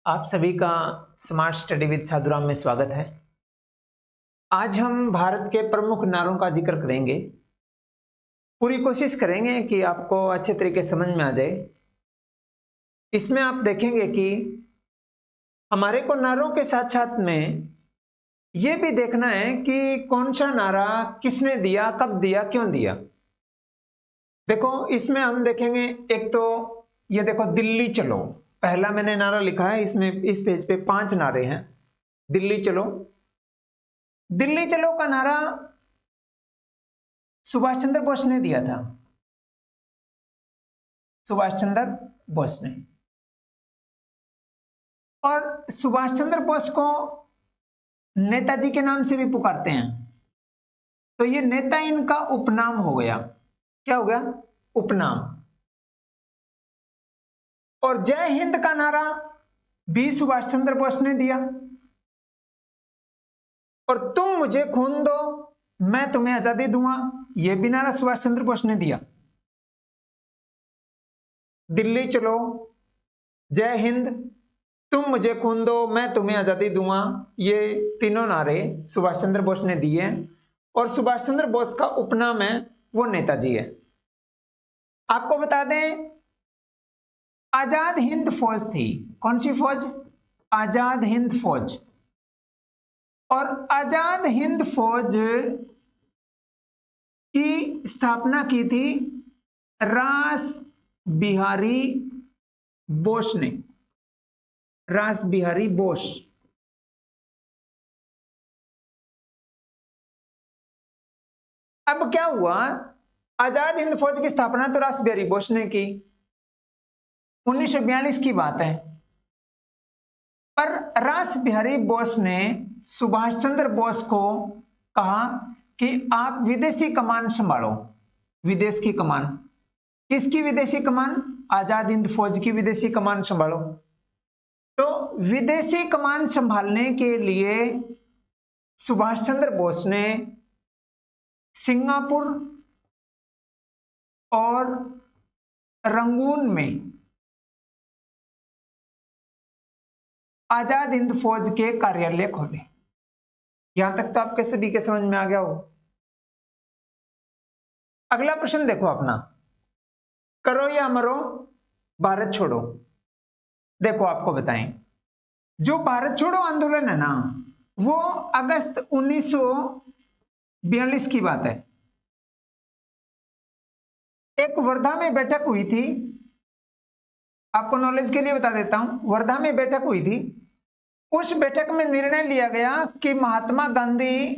आप सभी का स्मार्ट स्टडी विद साधुराम में स्वागत है। आज हम भारत के प्रमुख नारों का जिक्र करेंगे। पूरी कोशिश करेंगे कि आपको अच्छे तरीके से समझ में आ जाए। इसमें आप देखेंगे कि हमारे को नारों के साथ साथ में ये भी देखना है कि कौन सा नारा किसने दिया, कब दिया, क्यों दिया। देखो, इसमें हम देखेंगे, एक तो ये देखो, दिल्ली चलो पहला मैंने नारा लिखा है। इसमें इस पेज पे 5 नारे हैं। दिल्ली चलो, दिल्ली चलो का नारा सुभाष चंद्र बोस ने दिया था। सुभाष चंद्र बोस ने। और सुभाष चंद्र बोस को नेताजी के नाम से भी पुकारते हैं, तो ये नेता इनका उपनाम हो गया। क्या हो गया? उपनाम। और जय हिंद का नारा भी सुभाष चंद्र बोस ने दिया। और तुम मुझे खून दो, मैं तुम्हें आजादी दूंगा, यह भी नारा सुभाष चंद्र बोस ने दिया। दिल्ली चलो, जय हिंद, तुम मुझे खून दो, मैं तुम्हें आजादी दूंगा, ये तीनों नारे सुभाष चंद्र बोस ने दिए। और सुभाष चंद्र बोस का उपनाम है वो नेताजी है। आपको बता दें, आजाद हिंद फौज थी। कौन सी फौज? आजाद हिंद फौज। और आजाद हिंद फौज की स्थापना की थी रास बिहारी बोस ने। रास बिहारी बोस। अब क्या हुआ? आजाद हिंद फौज की स्थापना तो रास बिहारी बोस ने की, 1942 की बात है। पर रास बिहारी बोस ने सुभाष चंद्र बोस को कहा कि आप विदेशी कमान संभालो। विदेश की कमान। किसकी विदेशी कमान? आजाद हिंद फौज की विदेशी कमान संभालो। तो विदेशी कमान संभालने के लिए सुभाष चंद्र बोस ने सिंगापुर और रंगून में आजाद हिंद फौज के कार्यालय खोले। यहां तक तो आपके सभी के समझ में आ गया हो। अगला प्रश्न देखो अपना, करो या मरो, भारत छोड़ो। देखो, आपको बताएं, जो भारत छोड़ो आंदोलन है ना, वो अगस्त 1942 की बात है। एक वर्धा में बैठक हुई थी। आपको नॉलेज के लिए बता देता हूं, वर्धा में बैठक हुई थी। उस बैठक में निर्णय लिया गया कि महात्मा गांधी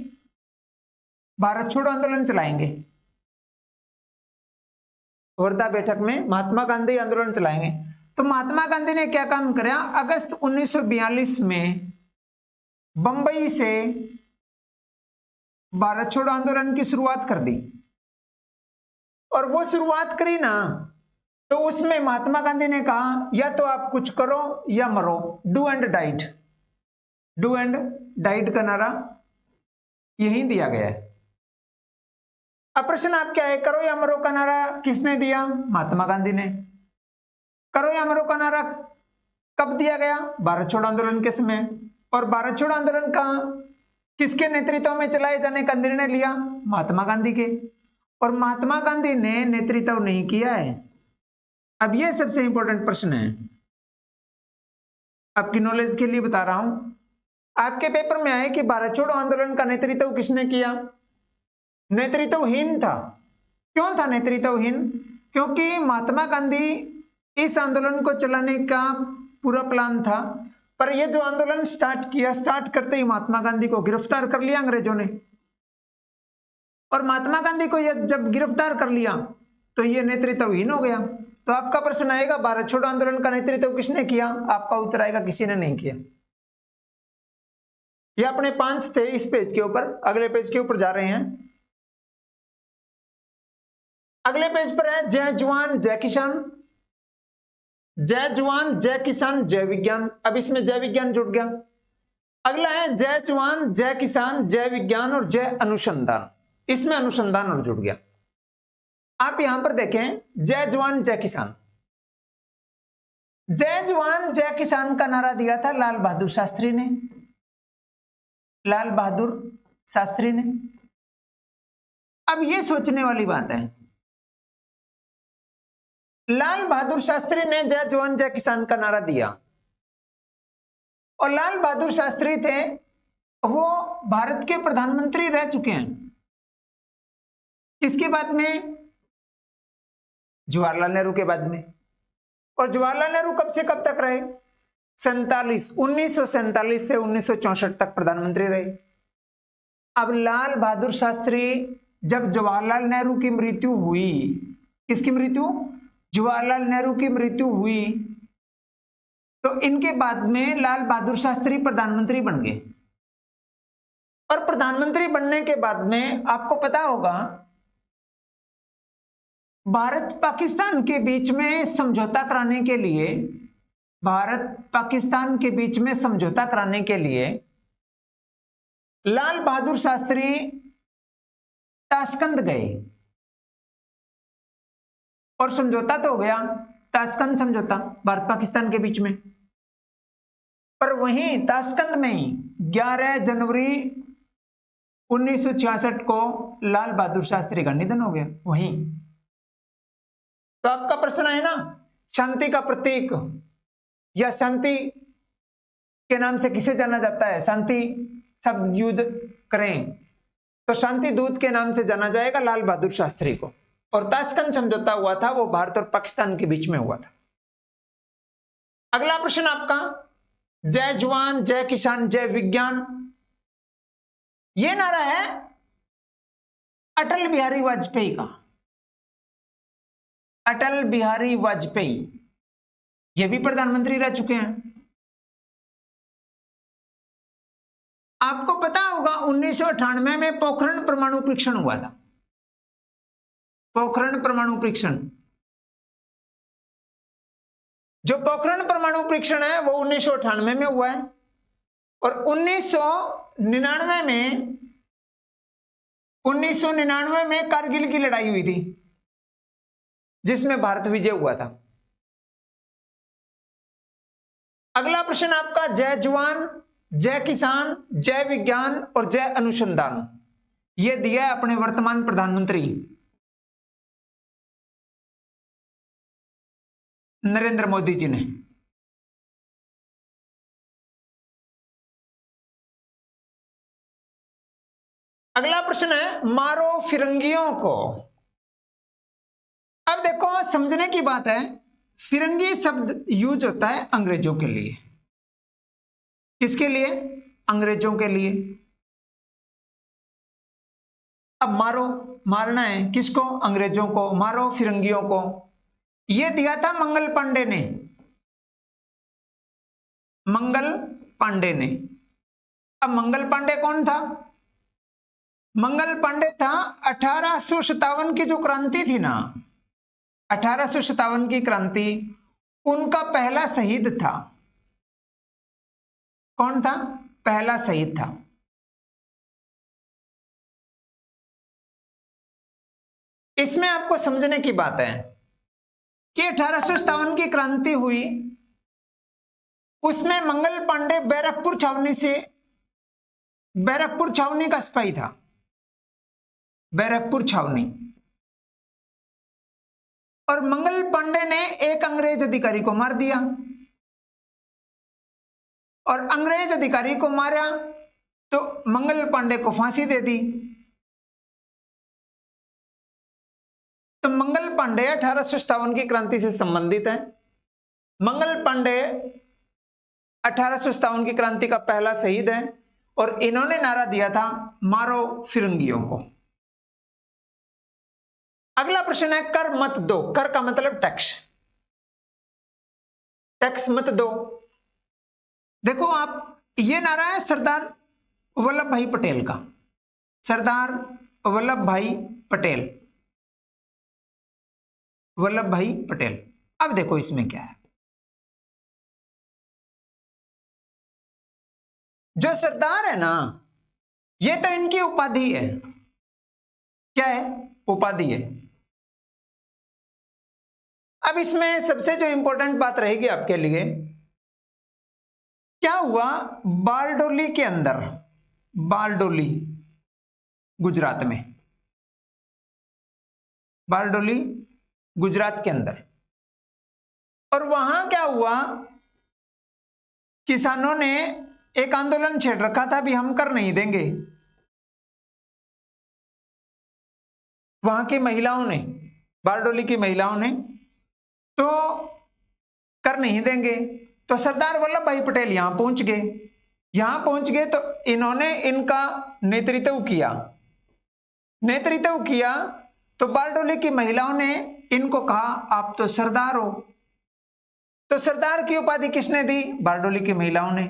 भारत छोड़ो आंदोलन चलाएंगे। वर्धा बैठक में महात्मा गांधी आंदोलन चलाएंगे। तो महात्मा गांधी ने क्या काम किया? अगस्त 1942 में बंबई से भारत छोड़ो आंदोलन की शुरुआत कर दी। और वो शुरुआत करी ना, तो उसमें महात्मा गांधी ने कहा, या तो आप कुछ करो या मरो, do and diet. Do and diet का नारा यही दिया गया है। अब प्रश्न आप क्या है, करो या मरो का नारा किसने दिया? महात्मा गांधी ने। करो या मरो का नारा कब दिया गया? भारत छोड़ो आंदोलन के समय। और भारत छोड़ो आंदोलन का किसके नेतृत्व में चलाए जाने का निर्णय लिया? महात्मा गांधी के। और महात्मा गांधी ने नेतृत्व नहीं किया है। अब यह सबसे इंपॉर्टेंट प्रश्न है, आपकी नॉलेज के लिए बता रहा हूं। आपके पेपर में आए कि भारत छोड़ो आंदोलन का नेतृत्व किसने किया? नेतृत्वहीन था। क्यों था नेतृत्वहीन? क्योंकि महात्मा गांधी इस आंदोलन को चलाने का पूरा प्लान था, पर यह जो आंदोलन स्टार्ट किया, स्टार्ट करते ही महात्मा गांधी को गिरफ्तार कर लिया अंग्रेजों ने। और महात्मा गांधी को यह जब गिरफ्तार कर लिया तो यह नेतृत्वहीन हो गया। तो आपका प्रश्न आएगा, भारत छोड़ो आंदोलन का नेतृत्व किसने किया? आपका उत्तर आएगा, किसी ने नहीं किया। ये अपने 5 थे इस पेज के ऊपर। अगले पेज के ऊपर जा रहे हैं। अगले पेज पर है जय जवान जय किसान। जय जवान जय किसान जय विज्ञान। अब इसमें जय विज्ञान जुड़ गया। अगला है जय जवान जय किसान जय विज्ञान और जय अनुसंधान। इसमें अनुसंधान और जुड़ गया। आप यहां पर देखें, जय जवान जय किसान। जय जवान जय किसान का नारा दिया था लाल बहादुर शास्त्री ने। लाल बहादुर शास्त्री ने। अब ये सोचने वाली बात है, लाल बहादुर शास्त्री ने जय जवान जय किसान का नारा दिया, और लाल बहादुर शास्त्री थे वो भारत के प्रधानमंत्री रह चुके हैं। किसके बाद में? जवाहरलाल नेहरू के बाद में। और जवाहरलाल नेहरू कब से कब तक रहे? 1947 से 1964 तक प्रधानमंत्री रहे। अब लाल बहादुर शास्त्री, जब जवाहरलाल नेहरू की मृत्यु हुई, किसकी मृत्यु? जवाहरलाल नेहरू की मृत्यु हुई, तो इनके बाद में लाल बहादुर शास्त्री प्रधानमंत्री बन गए। और प्रधानमंत्री बनने के बाद में आपको पता होगा, भारत पाकिस्तान के बीच में समझौता कराने के लिए, भारत पाकिस्तान के बीच में समझौता कराने के लिए लाल बहादुर शास्त्री ताशकंद गए, और समझौता तो हो गया, ताशकंद समझौता भारत पाकिस्तान के बीच में। पर वहीं ताशकंद में ही 11 जनवरी 1966 को लाल बहादुर शास्त्री का निधन हो गया वहीं। तो आपका प्रश्न है ना, शांति का प्रतीक या शांति के नाम से किसे जाना जाता है? शांति शब्द यूज करें तो शांति दूत के नाम से जाना जाएगा लाल बहादुर शास्त्री को। और ताशकंद समझौता हुआ था वो भारत और पाकिस्तान के बीच में हुआ था। अगला प्रश्न आपका, जय जवान जय किसान जय विज्ञान, यह नारा है अटल बिहारी वाजपेयी का। अटल बिहारी वाजपेयी ये भी प्रधानमंत्री रह चुके हैं। आपको पता होगा 1998 में पोखरण परमाणु परीक्षण हुआ था। पोखरण परमाणु परीक्षण, जो पोखरण परमाणु परीक्षण है वो 1998 में हुआ है। और 1999 में कारगिल की लड़ाई हुई थी जिसमें भारत विजय हुआ था। अगला प्रश्न आपका, जय जवान जय किसान जय विज्ञान और जय अनुसंधान, यह दिया है अपने वर्तमान प्रधानमंत्री नरेंद्र मोदी जी ने। अगला प्रश्न है, मारो फिरंगियों को। अब देखो समझने की बात है, फिरंगी शब्द यूज होता है अंग्रेजों के लिए। किसके लिए? अंग्रेजों के लिए। अब मारो, मारना है किसको? अंग्रेजों को। मारो फिरंगियों को, यह दिया था मंगल पांडे ने। मंगल पांडे ने। अब मंगल पांडे कौन था? मंगल पांडे था 1857 की जो क्रांति थी ना, 1857 की क्रांति, उनका पहला शहीद था। कौन था? पहला शहीद था। इसमें आपको समझने की बात है कि 1857 की क्रांति हुई, उसमें मंगल पांडे बैरकपुर छावनी का सिपाही था। बैरकपुर छावनी। और मंगल पांडे ने एक अंग्रेज अधिकारी को मार दिया, और अंग्रेज अधिकारी को मारा तो मंगल पांडे को फांसी दे दी। तो मंगल पांडे 1857 की क्रांति से संबंधित है। मंगल पांडे 1857 की क्रांति का पहला शहीद है, और इन्होंने नारा दिया था मारो फिरंगियों को। अगला प्रश्न है, कर मत दो। कर का मतलब टैक्स। टैक्स मत दो। देखो आप, ये नारा है सरदार वल्लभ भाई पटेल का। सरदार वल्लभ भाई पटेल। वल्लभ भाई पटेल। अब देखो इसमें क्या है, जो सरदार है ना, ये तो इनकी उपाधि है। क्या है? उपाधि है। अब इसमें सबसे जो इंपॉर्टेंट बात रहेगी आपके लिए, क्या हुआ बारडोली के अंदर, बारडोली गुजरात में, बारडोली गुजरात के अंदर, और वहां क्या हुआ, किसानों ने एक आंदोलन छेड़ रखा था, भी हम कर नहीं देंगे। वहां की महिलाओं ने, बारडोली की महिलाओं ने तो कर नहीं देंगे। तो सरदार वल्लभ भाई पटेल यहां पहुंच गए। यहां पहुंच गए तो इन्होंने इनका नेतृत्व किया। नेतृत्व किया तो बारडोली की महिलाओं ने इनको कहा आप तो सरदार हो। तो सरदार की उपाधि किसने दी? बारडोली की महिलाओं ने।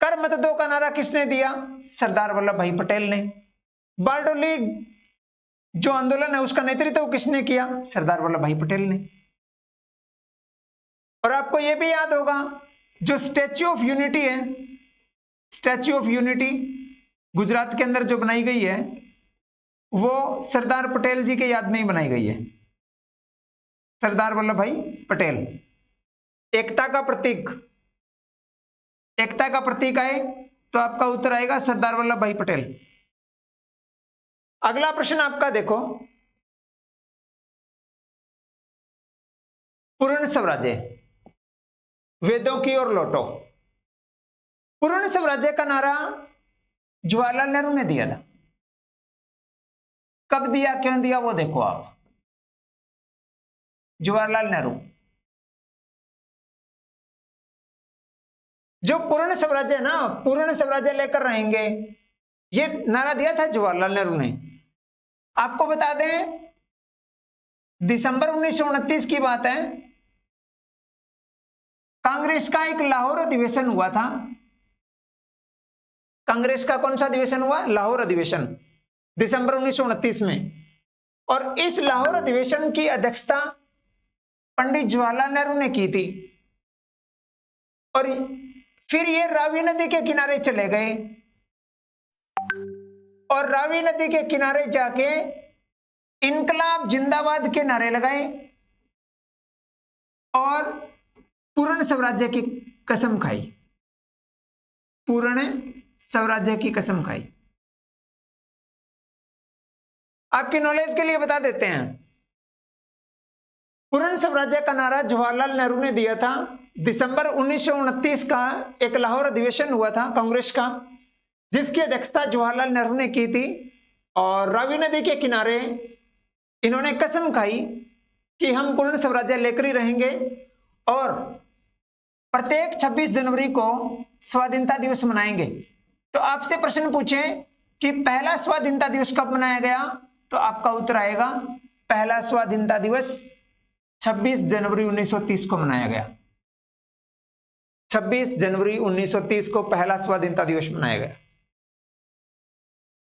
कर मत दो का नारा किसने दिया? सरदार वल्लभ भाई पटेल ने। बारडोली जो आंदोलन है उसका नेतृत्व किसने किया? सरदार वल्लभ भाई पटेल ने। और आपको यह भी याद होगा जो स्टैच्यू ऑफ यूनिटी है, स्टैच्यू ऑफ यूनिटी गुजरात के अंदर जो बनाई गई है वो सरदार पटेल जी के याद में ही बनाई गई है। सरदार वल्लभ भाई पटेल एकता का प्रतीक, एकता का प्रतीक आए तो आपका उत्तर आएगा सरदार वल्लभ भाई पटेल। अगला प्रश्न आपका देखो, पूर्ण स्वराज्य, वेदों की ओर लौटो। पूर्ण स्वराज्य का नारा जवाहरलाल नेहरू ने दिया था। कब दिया, क्यों दिया, वो देखो आप। जवाहरलाल नेहरू जो पूर्ण स्वराज्य है ना, पूर्ण स्वराज्य लेकर रहेंगे, ये नारा दिया था जवाहरलाल नेहरू ने। आपको बता दें दिसंबर 1929 की बात है, कांग्रेस का एक लाहौर अधिवेशन हुआ था। कांग्रेस का कौन सा अधिवेशन हुआ? लाहौर अधिवेशन, दिसंबर 1929 में। और इस लाहौर अधिवेशन की अध्यक्षता पंडित जवाहरलाल नेहरू ने की थी। और फिर ये रावी नदी के किनारे चले गए और रावी नदी के किनारे जाके इनकलाब जिंदाबाद के नारे लगाए और पूर्ण स्वराज्य की कसम खाई। पूर्ण स्वराज्य की कसम खाई। आपकी नॉलेज के लिए बता देते हैं, पूर्ण स्वराज्य का नारा जवाहरलाल नेहरू ने दिया था। दिसंबर 1929 का एक लाहौर अधिवेशन हुआ था कांग्रेस का, जिसकी अध्यक्षता जवाहरलाल नेहरू ने की थी। और रावी नदी के किनारे इन्होंने कसम खाई कि हम पूर्ण स्वराज्य लेकर ही रहेंगे और प्रत्येक 26 जनवरी को स्वाधीनता दिवस मनाएंगे। तो आपसे प्रश्न पूछें कि पहला स्वाधीनता दिवस कब मनाया गया, तो आपका उत्तर आएगा पहला स्वाधीनता दिवस 26 जनवरी 1930 को मनाया गया। 26 जनवरी 1930 को पहला स्वाधीनता दिवस मनाया गया।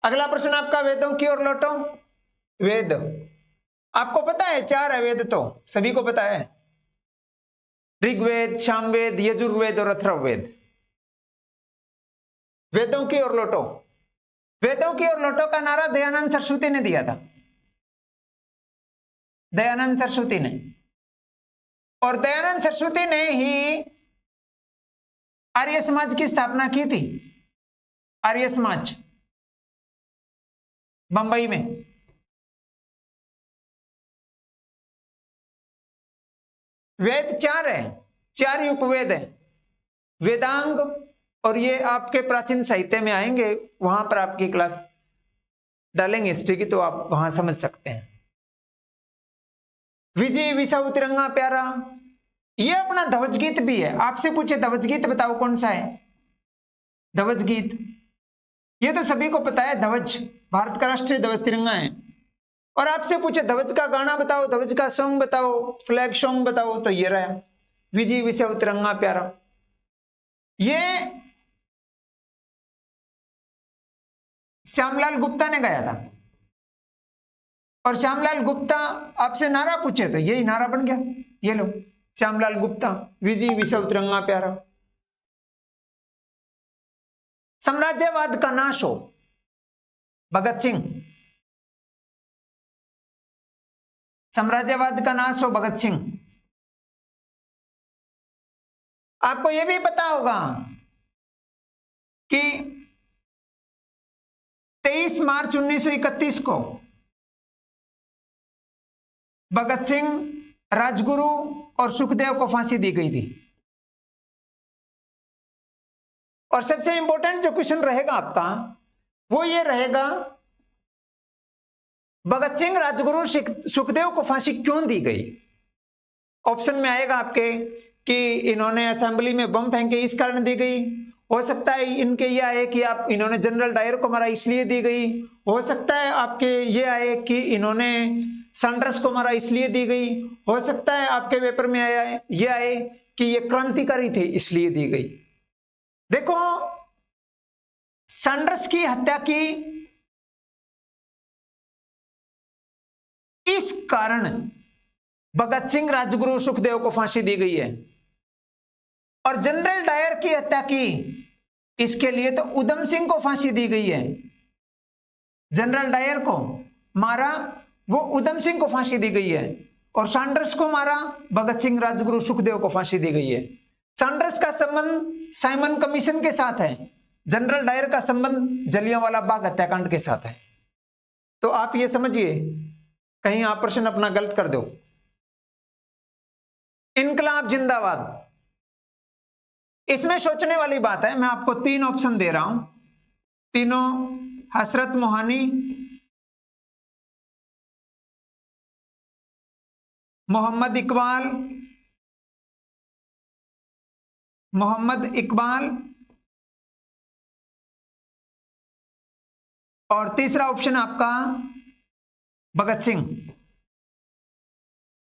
अगला प्रश्न आपका, वेदों की ओर लौटो। वेद आपको पता है 4 है वेद, तो सभी को पता है, ऋग्वेद, सामवेद, यजुर्वेद और अथर्ववेद। वेदों की ओर लौटो, वेदों की ओर लौटो का नारा दयानंद सरस्वती ने दिया था। दयानंद सरस्वती ने। और दयानंद सरस्वती ने ही आर्य समाज की स्थापना की थी। आर्य समाज बंबई में। वेद 4 है, 4 ही उपवेद है, वेदांग। और ये आपके प्राचीन साहित्य में आएंगे, वहां पर आपकी क्लास डालेंगे हिस्ट्री की, तो आप वहां समझ सकते हैं। विजय विसाऊ तिरंगा प्यारा, ये अपना ध्वज गीत भी है। आपसे पूछे ध्वज गीत बताओ कौन सा है? ध्वज गीत ये तो सभी को पता है, ध्वज भारत का राष्ट्रीय ध्वज तिरंगा है। और आपसे पूछे ध्वज का गाना बताओ, ध्वज का सॉन्ग बताओ, फ्लैग सॉन्ग बताओ, तो ये रहा विजय विसाऊ तिरंगा प्यारा। ये श्यामलाल गुप्ता ने गाया था। और श्यामलाल गुप्ता आपसे नारा पूछे तो यही नारा बन गया। ये लो, श्यामलाल गुप्ता, विजय विसाऊ तिरंगा प्यारा। साम्राज्यवाद का नाश हो, भगत सिंह। साम्राज्यवाद का नाश हो भगत सिंह। आपको यह भी पता होगा कि 23 मार्च 1931 को भगत सिंह, राजगुरु और सुखदेव को फांसी दी गई थी। और सबसे इंपॉर्टेंट जो क्वेश्चन रहेगा आपका वो ये रहेगा, भगत सिंह, राजगुरु, सुखदेव को फांसी क्यों दी गई? ऑप्शन में आएगा आपके कि इन्होंने असेंबली में बम फेंके इस कारण दी गई, हो सकता है इनके ये आए कि आप इन्होंने जनरल डायर को मारा इसलिए दी गई, हो सकता है आपके ये आए कि इन्होंने सैंडर्स को मारा इसलिए दी गई, हो सकता है आपके पेपर में आया ये आए कि ये क्रांतिकारी थे इसलिए दी गई। देखो, सैंडर्स की हत्या की इस कारण भगत सिंह, राजगुरु, सुखदेव को फांसी दी गई है। और जनरल डायर की हत्या की इसके लिए तो उधम सिंह को फांसी दी गई है। जनरल डायर को मारा वो उधम सिंह को फांसी दी गई है, और सैंडर्स को मारा भगत सिंह, राजगुरु, सुखदेव को फांसी दी गई है। सैंडर्स का संबंध साइमन कमीशन के साथ है, जनरल डायर का संबंध जलियांवाला बाग हत्याकांड के साथ है। तो आप ये समझिए, कहीं आप प्रश्न अपना गलत कर दो। इनकलाब जिंदाबाद, इसमें सोचने वाली बात है। मैं आपको 3 ऑप्शन दे रहा हूं, तीनों हसरत मोहानी, मोहम्मद इकबाल और तीसरा ऑप्शन आपका भगत सिंह,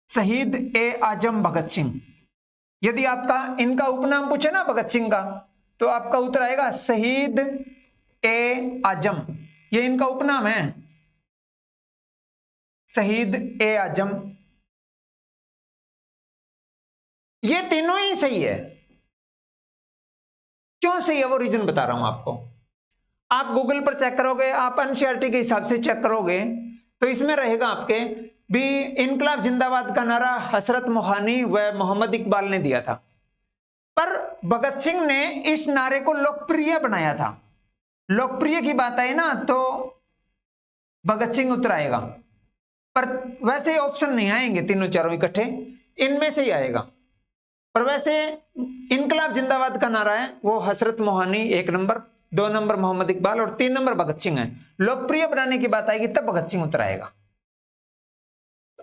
शहीद ए आजम भगत सिंह। यदि आपका इनका उपनाम पूछे ना भगत सिंह का, तो आपका उत्तर आएगा शहीद ए आजम। ये इनका उपनाम है, शहीद ए आजम। ये तीनों ही सही है। क्यों सही है वो रीजन बता रहा हूं आपको। आप गूगल पर चेक करोगे, आप एनसीईआरटी के हिसाब से चेक करोगे, तो इसमें रहेगा आपके भी इनकलाब जिंदाबाद का नारा हसरत मोहानी व मोहम्मद इकबाल ने दिया था, पर भगत सिंह ने इस नारे को लोकप्रिय बनाया था। लोकप्रिय की बात आई ना तो भगत सिंह उत्तर आएगा, पर वैसे ऑप्शन नहीं आएंगे तीनों चारों इकट्ठे, इनमें से ही आएगा। पर वैसे इनकलाब जिंदाबाद का नारा है वो हसरत मोहानी 1 नंबर, 2 नंबर मोहम्मद इकबाल और 3 नंबर भगत सिंह है। लोकप्रिय बनाने की बात आएगी तब भगत सिंह उत्तर आएगा।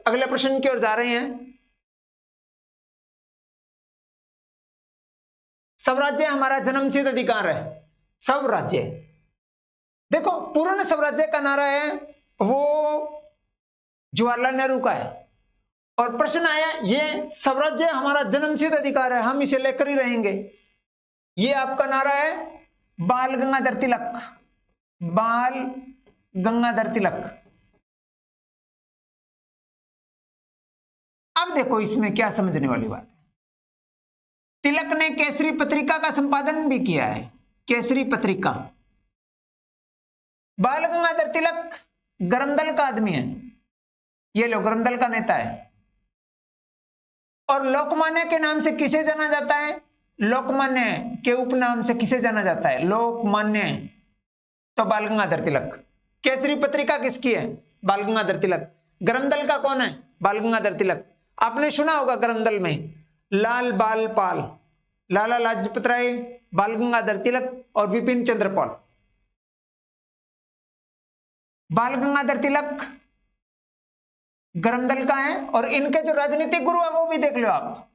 अगले प्रश्न की ओर जा रहे हैं। स्वराज्य हमारा जन्मसिद्ध अधिकार है। स्वराज्य, देखो पूर्ण स्वराज्य का नारा है वो जवाहरलाल नेहरू का है, और प्रश्न आया ये स्वराज्य हमारा जन्मसिद्ध अधिकार है, हम इसे लेकर ही रहेंगे। ये आपका नारा है बाल गंगाधर तिलक, बाल गंगाधर तिलक। अब देखो इसमें क्या समझने वाली बात है। तिलक ने केसरी पत्रिका का संपादन भी किया है, केसरी पत्रिका। बाल गंगाधर तिलक गरमदल का आदमी है, ये लो गरमदल का नेता है। और लोकमान्य के नाम से किसे जाना जाता है? लोकमान्य के उपनाम से किसे जाना जाता है? लोकमान्य, तो बाल गंगाधर तिलक। केसरी पत्रिका किसकी है? बाल गंगाधर तिलक। गरमदल का कौन है? बाल गंगाधर तिलक। आपने सुना होगा गरमदल में लाल बाल पाल, लाला लाजपत राय, बाल गंगाधर तिलक और विपिन चंद्र पाल। बाल गंगाधर तिलक गरमदल का है, और इनके जो राजनीतिक गुरु है वो भी देख लो आप।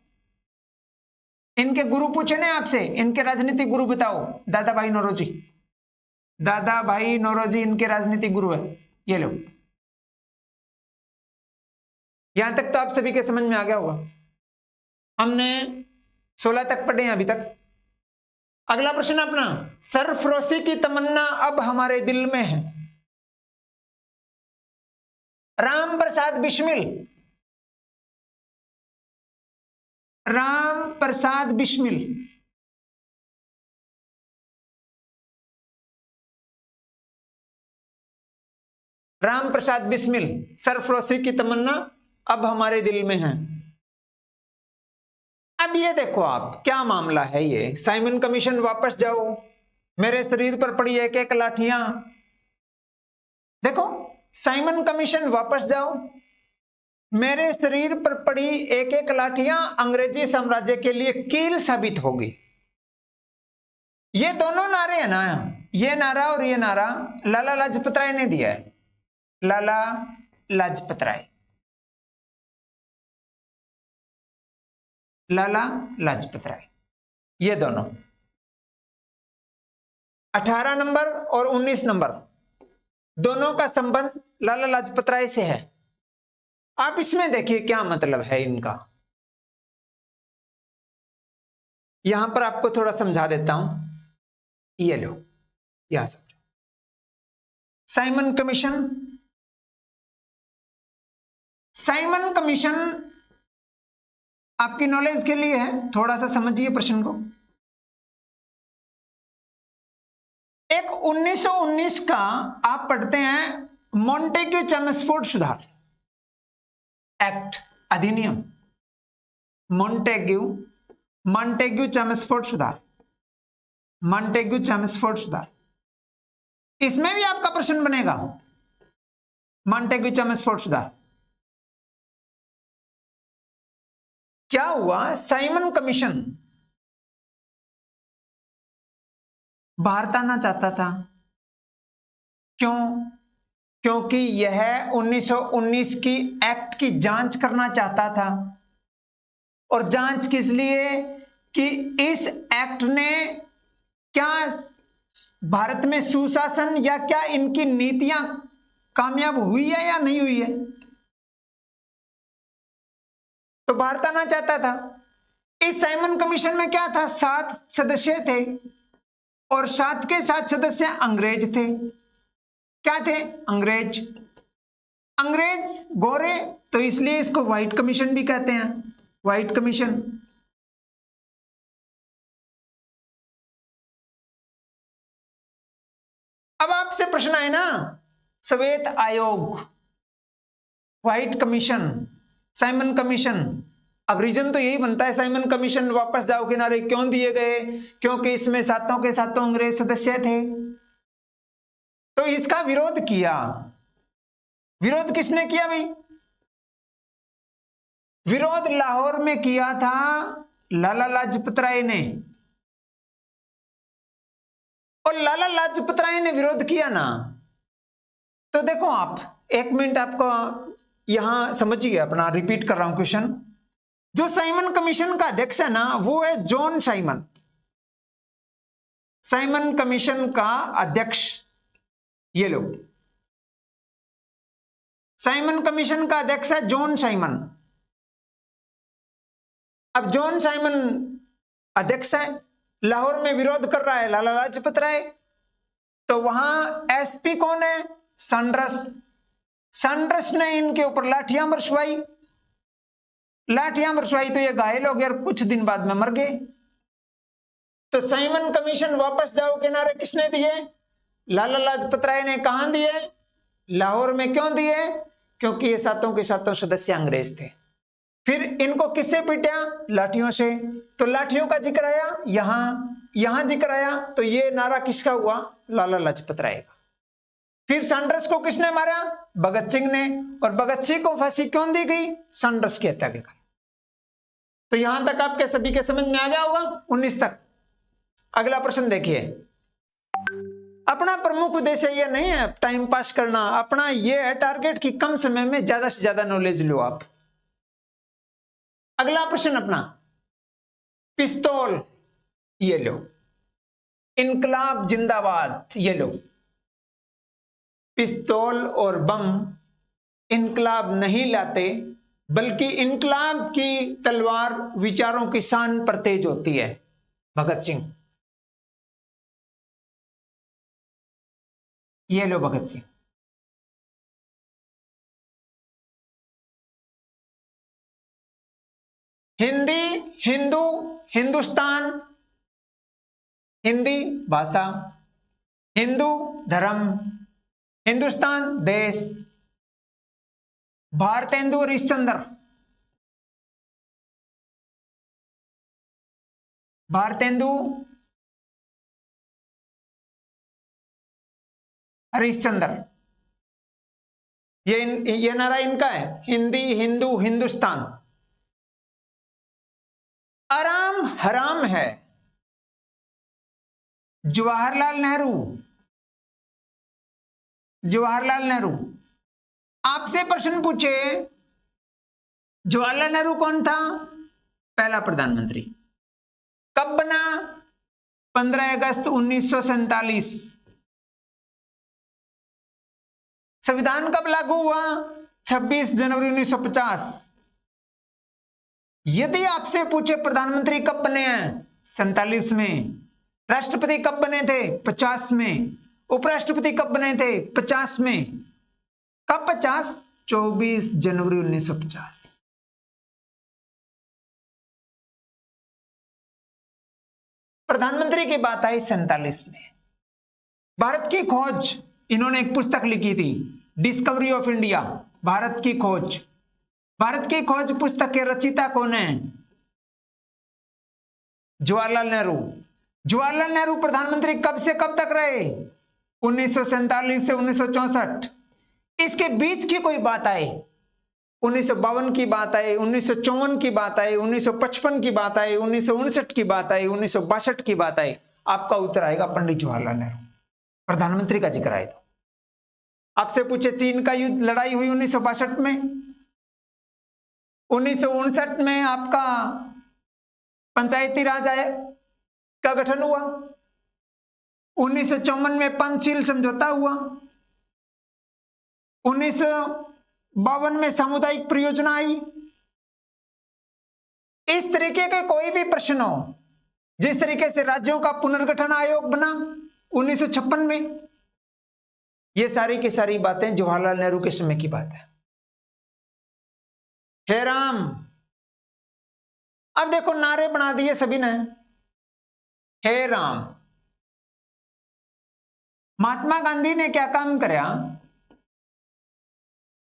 इनके गुरु पूछे ना आपसे, इनके राजनीतिक गुरु बताओ। दादा भाई नौरोजी, दादा भाई नौरोजी इनके राजनीतिक गुरु है। ये लो, यहां तक तो आप सभी के समझ में आ गया होगा। हमने 16 तक पढ़े हैं अभी तक। अगला प्रश्न अपना, सरफरोशी की तमन्ना अब हमारे दिल में है। राम प्रसाद बिस्मिल, राम प्रसाद बिस्मिल। राम प्रसाद बिस्मिल, सरफरोशी की तमन्ना अब हमारे दिल में है। अब ये देखो आप क्या मामला है, ये साइमन कमीशन, वापस जाओ, मेरे शरीर पर पड़ी एक एक लाठियां। देखो साइमन कमीशन, वापस जाओ, मेरे शरीर पर पड़ी एक एक लाठियां अंग्रेजी साम्राज्य के लिए कील साबित होगी। ये दोनों नारे हैं ना, ये नारा और ये नारा लाला लाजपत राय ने दिया है। लाला लाजपत राय, लाला लाजपत राय, ये दोनों 18 नंबर और 19 नंबर दोनों का संबंध लाला लाजपत राय से है। आप इसमें देखिए क्या मतलब है इनका, यहां पर आपको थोड़ा समझा देता हूं। ये लो, यहां समझो। साइमन कमीशन, साइमन कमीशन आपकी नॉलेज के लिए है, थोड़ा सा समझिए प्रश्न को। एक 1919 का आप पढ़ते हैं मॉन्टेग्यू चेम्सफोर्ड सुधार एक्ट, अधिनियम, मॉन्टेग्यू चेम्सफोर्ड सुधार, मॉन्टेग्यू चेम्सफोर्ड सुधार। इसमें भी आपका प्रश्न बनेगा, मॉन्टेग्यू चेम्सफोर्ड सुधार। क्या हुआ, साइमन कमीशन भारत आना चाहता था। क्यों? क्योंकि यह 1919 की एक्ट की जांच करना चाहता था। और जांच किस लिए? कि इस एक्ट ने क्या भारत में सुशासन या क्या इनकी नीतियां कामयाब हुई है या नहीं हुई है। तो भारत आना चाहता था। इस साइमन कमीशन में क्या था, 7 सदस्य थे और 7 के 7 सदस्य अंग्रेज थे। क्या थे? अंग्रेज। अंग्रेज गोरे, तो इसलिए इसको व्हाइट कमीशन भी कहते हैं, व्हाइट कमीशन। अब आपसे प्रश्न आए ना, श्वेत आयोग, व्हाइट कमीशन, साइमन कमीशन। अब रीजन तो यही बनता है, साइमन कमीशन वापस जाओ किनारे क्यों दिए गए? क्योंकि इसमें 7 के 7 अंग्रेज सदस्य थे। तो इसका विरोध किया। विरोध किसने किया भाई? विरोध लाहौर में किया था लाला लाजपत राय ने। और लाला लाजपत राय ने विरोध किया ना, तो देखो आप 1 मिनट आपको यहां समझिए, अपना रिपीट कर रहा हूं क्वेश्चन। जो साइमन कमीशन का अध्यक्ष है ना, वो है जॉन साइमन। साइमन कमीशन का अध्यक्ष ये लो, साइमन कमीशन का अध्यक्ष है जॉन साइमन। अब जॉन साइमन अध्यक्ष है, लाहौर में विरोध कर रहा है लाला लाजपत राय। तो वहां एसपी कौन है? सैंडर्स। सैंडर्स ने इनके ऊपर लाठियां बरसवाई। लाठियां बरसवाई तो ये घायल हो गए और कुछ दिन बाद में मर गए। तो साइमन कमीशन वापस जाओ किनारे किसने दिए? लाला लाजपत राय ने। कहां दिए? लाहौर में। क्यों दिए? क्योंकि ये 7 के 7 सदस्य अंग्रेज थे। फिर इनको किससे पीटा? लाठियों से। तो लाठियों का जिक्र आया यहां जिक्र आया, तो ये नारा किसका हुआ? लाला लाजपत राय का। फिर सैंडर्स को किसने मारा? भगत सिंह ने। और भगत सिंह को फांसी क्यों दी गई? सैंडर्स की हत्या के कारण। तो यहां तक आपके सभी के समझ में आ गया होगा, 19 तक। अगला प्रश्न देखिए। अपना प्रमुख उद्देश्य यह नहीं है टाइम पास करना, अपना यह है टारगेट कि कम समय में ज्यादा से ज्यादा नॉलेज लो आप। अगला प्रश्न अपना, पिस्तौल ये लो, इनकलाब जिंदाबाद ये लो। पिस्तौल और बम इनकलाब नहीं लाते, बल्कि इनकलाब की तलवार विचारों की शान पर तेज होती है। भगत सिंह ये लो, भगत सिंह। हिंदी, हिंदू, हिंदुस्तान, हिंदी भाषा, हिंदू धर्म, हिंदुस्तान देश, भारतेंदु हरिश्चंद्र, भारतेंदु हरिश्चंद्र, ये नारा इनका है। हिंदी, हिंदू, हिंदुस्तान। आराम हराम है, जवाहरलाल नेहरू, जवाहरलाल नेहरू। आपसे प्रश्न पूछे, जवाहरलाल नेहरू कौन था? पहला प्रधानमंत्री। कब बना? 15 अगस्त 1947। संविधान कब लागू हुआ? 26 जनवरी 1950। यदि आपसे पूछे प्रधानमंत्री कब बने हैं? 47 में। राष्ट्रपति कब बने थे? 50 में। उपराष्ट्रपति कब बने थे? 50 में। कब 50? 24 जनवरी 1950। प्रधानमंत्री की बात आई 47 में। भारत की खोज, इन्होंने एक पुस्तक लिखी थी, डिस्कवरी ऑफ इंडिया, भारत की खोज। भारत की खोज पुस्तक के रचयिता कौन है? जवाहरलाल नेहरू। जवाहरलाल नेहरू प्रधानमंत्री कब से कब तक रहे? 1947 से 1964। इसके बीच की कोई बात आए, 1952 की बात आए, 1954 की बात आए, 1955 की बात आए, 1959 की बात आए, 1962 की बात आए, आपका उत्तर आएगा पंडित जवाहरलाल नेहरू। प्रधानमंत्री का जिक्र आए तो आपसे पूछे चीन का युद्ध, लड़ाई हुई 1962 में। 1959 में आपका पंचायती राज का गठन हुआ। 1954 में पंचशील समझौता हुआ। 1952 में सामुदायिक परियोजना आई। इस तरीके के कोई भी प्रश्न हो, जिस तरीके से राज्यों का पुनर्गठन आयोग बना 1956 में, ये सारी की सारी बातें जवाहरलाल नेहरू के समय की बात है। हे राम, अब देखो नारे बना दिए सभी ने, हे राम। महात्मा गांधी ने क्या काम कराया?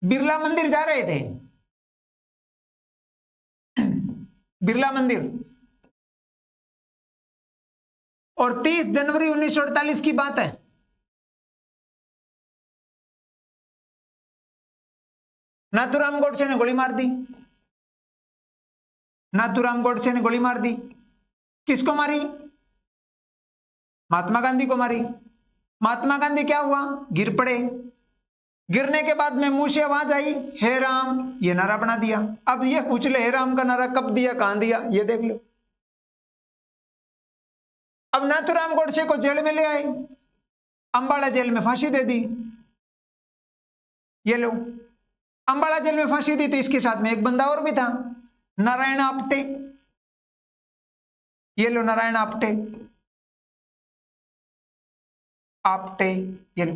बिरला मंदिर जा रहे थे, बिरला मंदिर, और 30 जनवरी 1948 की बात है। नाथूराम गोडसे ने गोली मार दी। नाथूराम गोडसे ने गोली मार दी। किसको मारी? महात्मा गांधी को मारी। महात्मा गांधी क्या हुआ? गिर पड़े। गिरने के बाद में मुंह से आवाज आई, हे राम, ये नारा बना दिया। अब ये पूछ ले, हे राम का नारा कब दिया, कहां दिया, ये देख लो। अब नाथूराम गोडसे को जेल में ले आए, अंबाला जेल में फांसी दे दी। ये लो, अंबाला जेल में फांसी दी। तो इसके साथ में एक बंदा और भी था, नारायण आप्टे। ये लो, नारायण आप्टे, आप्टे, ये लो।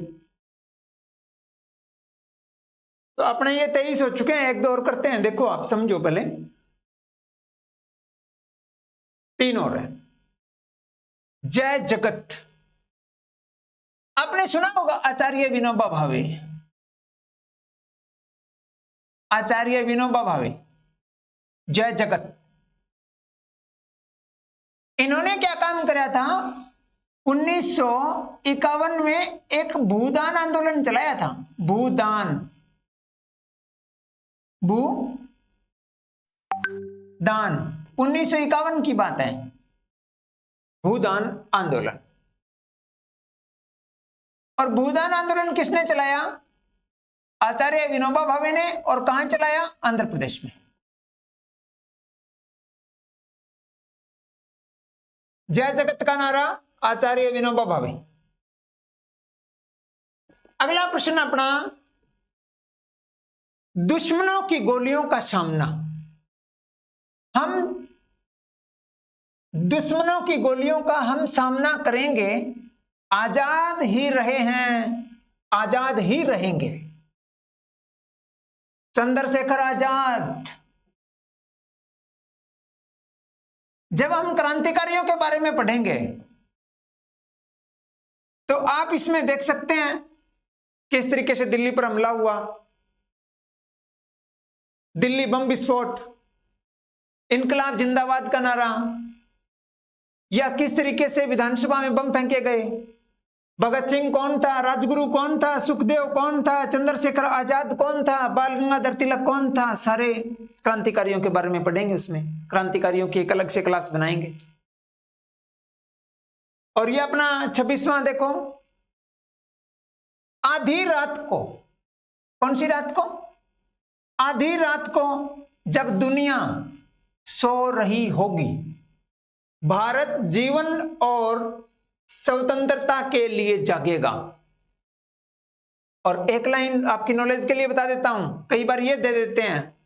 तो अपने ये 23 हो चुके हैं, एक दो और करते हैं। देखो आप समझो पहले, 3 और है। जय जगत, आपने सुना होगा आचार्य विनोबा भावे। आचार्य विनोबा भावे, जय जगत। इन्होंने क्या काम कराया था? 1951 में एक भूदान आंदोलन चलाया था। भूदान, भूदान, 1951 की बात है। भूदान आंदोलन। और भूदान आंदोलन किसने चलाया? आचार्य विनोबा भावे ने। और कहां चलाया? आंध्र प्रदेश में। जय जगत का नारा आचार्य विनोबा भावे। अगला प्रश्न अपना, दुश्मनों की गोलियों का सामना। हम दुश्मनों की गोलियों का हम सामना करेंगे, आजाद ही रहे हैं, आजाद ही रहेंगे। चंद्रशेखर आजाद। जब हम क्रांतिकारियों के बारे में पढ़ेंगे तो आप इसमें देख सकते हैं किस तरीके से दिल्ली पर हमला हुआ, दिल्ली बम विस्फोट, इनकलाब जिंदाबाद का नारा, या किस तरीके से विधानसभा में बम फेंके गए, भगत सिंह कौन था, राजगुरु कौन था, सुखदेव कौन था, चंद्रशेखर आजाद कौन था, बाल गंगाधर तिलक कौन था, सारे क्रांतिकारियों के बारे में पढ़ेंगे। उसमें क्रांतिकारियों की एक अलग से क्लास बनाएंगे। और ये अपना 26वां देखो, आधी रात को, कौन सी रात को, आधी रात को जब दुनिया सो रही होगी, भारत जीवन और स्वतंत्रता के लिए जागेगा। और एक लाइन आपकी नॉलेज के लिए बता देता हूं, कई बार ये दे देते हैं,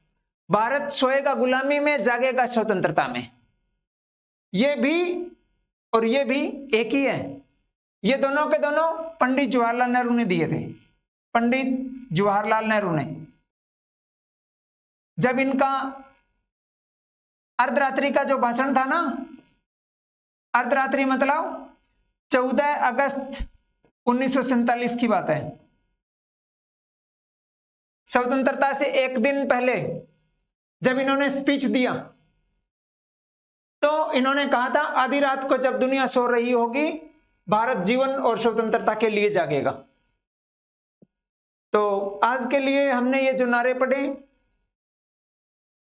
भारत सोएगा गुलामी में, जागेगा स्वतंत्रता में। ये भी और ये भी एक ही है। ये दोनों के दोनों पंडित जवाहरलाल नेहरू ने दिए थे। पंडित जवाहरलाल नेहरू ने, जब इनका अर्धरात्रि का जो भाषण था ना, अर्धरात्रि मतलब 14 अगस्त 1947 की बात है, स्वतंत्रता से एक दिन पहले जब इन्होंने स्पीच दिया तो इन्होंने कहा था, आधी रात को जब दुनिया सो रही होगी, भारत जीवन और स्वतंत्रता के लिए जागेगा। तो आज के लिए हमने ये जो नारे पढ़े,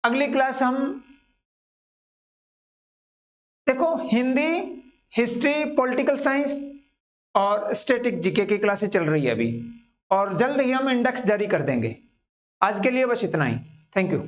अगली क्लास हम देखो हिंदी, हिस्ट्री, पॉलिटिकल साइंस और स्टैटिक जीके की क्लासेस चल रही है अभी, और जल्द ही हम इंडेक्स जारी कर देंगे। आज के लिए बस इतना ही। Thank you.